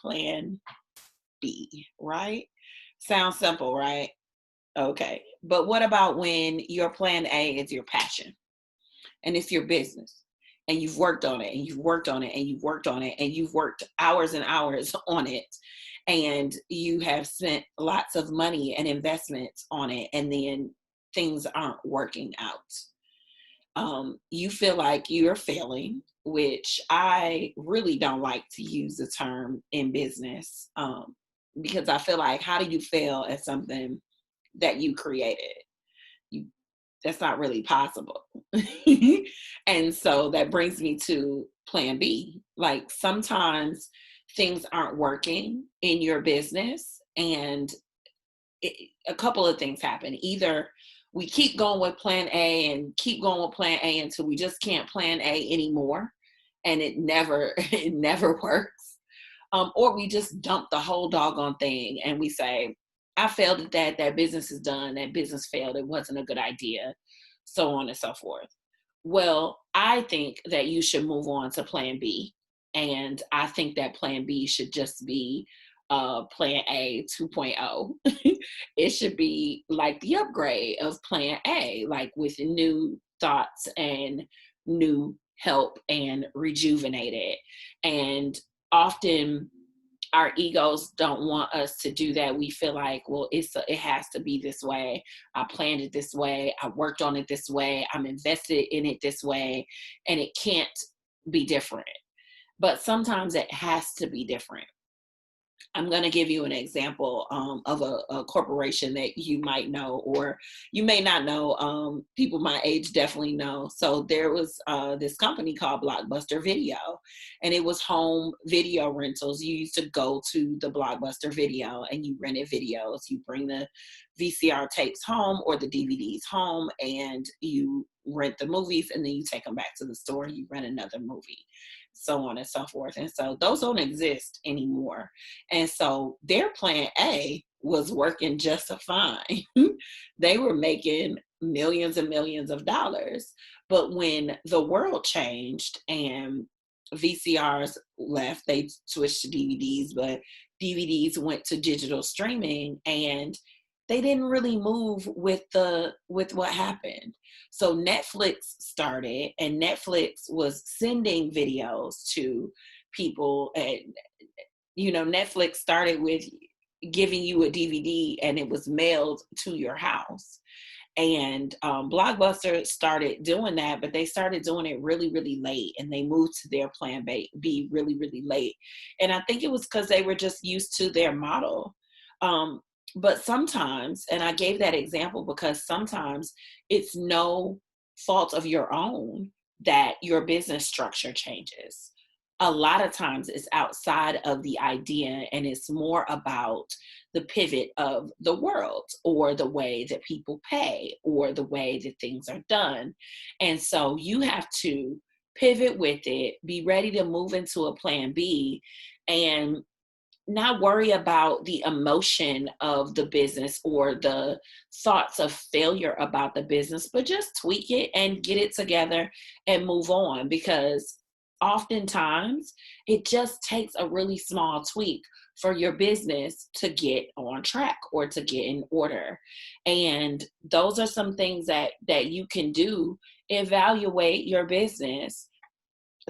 plan B, right? Sounds simple, right? Okay. But what about when your plan A is your passion and it's your business and you've worked on it and you've worked on it and you've worked on it and you've worked hours and hours on it and you have spent lots of money and investments on it and then things aren't working out? You feel like you're failing, which I really don't like to use the term in business, because I feel like, how do you fail at something that you created? You, that's not really possible. And so that brings me to plan B. Like, sometimes things aren't working in your business, and a couple of things happen. Either we keep going with plan A and keep going with plan A until we just can't plan A anymore, and it never it never works. Or we just dump the whole doggone thing and we say, I failed at that. That business is done. That business failed. It wasn't a good idea, so on and so forth. Well, I think that you should move on to plan B. And I think that plan B should just be plan A 2.0. It should be like the upgrade of plan A, like with new thoughts and new help and rejuvenated. And often our egos don't want us to do that. We feel like, well, it has to be this way. I planned it this way. I worked on it this way. I'm invested in it this way, and it can't be different. But sometimes it has to be different. I'm going to give you an example of a corporation that you might know, or you may not know. People my age definitely know. So there was this company called Blockbuster Video, and it was home video rentals. You used to go to the Blockbuster Video and you rented videos. You bring the VCR tapes home or the DVDs home, and you rent the movies, and then you take them back to the store and you rent another movie, so on and so forth. And so those don't exist anymore. And so their plan A was working just fine. They were making millions and millions of dollars. But when the world changed and VCRs left, they switched to DVDs, but DVDs went to digital streaming, and they didn't really move with what happened. So Netflix started, and Netflix was sending videos to people. And Netflix started with giving you a DVD, and it was mailed to your house. And Blockbuster started doing that, but they started doing it really, really late, and they moved to their plan B really, really late. And I think it was because they were just used to their model. But sometimes, and I gave that example because sometimes it's no fault of your own that your business structure changes. A lot of times it's outside of the idea, and it's more about the pivot of the world, or the way that people pay, or the way that things are done. And so you have to pivot with it, be ready to move into a plan B, and not worry about the emotion of the business or the thoughts of failure about the business, but just tweak it and get it together and move on. Because oftentimes it just takes a really small tweak for your business to get on track or to get in order. And those are some things that you can do. Evaluate your business,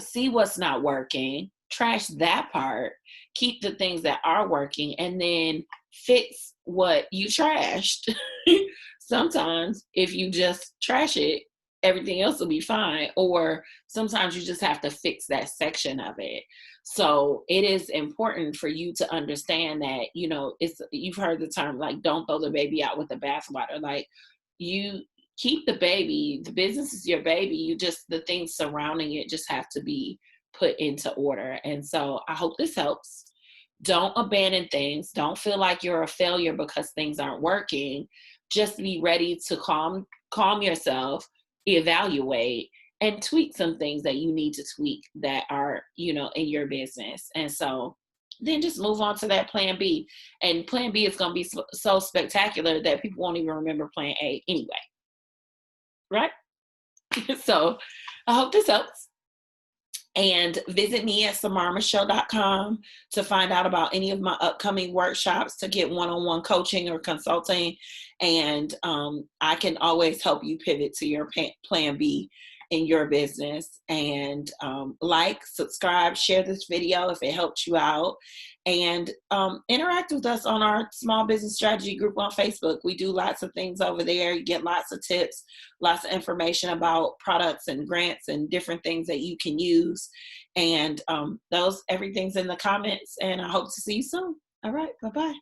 see what's not working, trash that part, keep the things that are working, and then fix what you trashed. Sometimes if you just trash it, everything else will be fine. Or sometimes you just have to fix that section of it. So it is important for you to understand that, you've heard the term, like, don't throw the baby out with the bathwater. Like, you keep the baby, the business is your baby. The things surrounding it just have to be put into order. And so I hope this helps. Don't abandon things. Don't feel like you're a failure because things aren't working. Just be ready to calm yourself, evaluate, and tweak some things that you need to tweak that are, in your business. And so then just move on to that plan B. And plan B is going to be so spectacular that people won't even remember plan A anyway. Right? So I hope this helps. And visit me at samarmashow.com to find out about any of my upcoming workshops, to get one-on-one coaching or consulting. And I can always help you pivot to your plan B in your business. And like, subscribe, share this video if it helped you out, and interact with us on our small business strategy group on Facebook. We do lots of things over there. You get lots of tips, lots of information about products and grants and different things that you can use. And everything's in the comments, and I hope to see you soon. All right, bye-bye.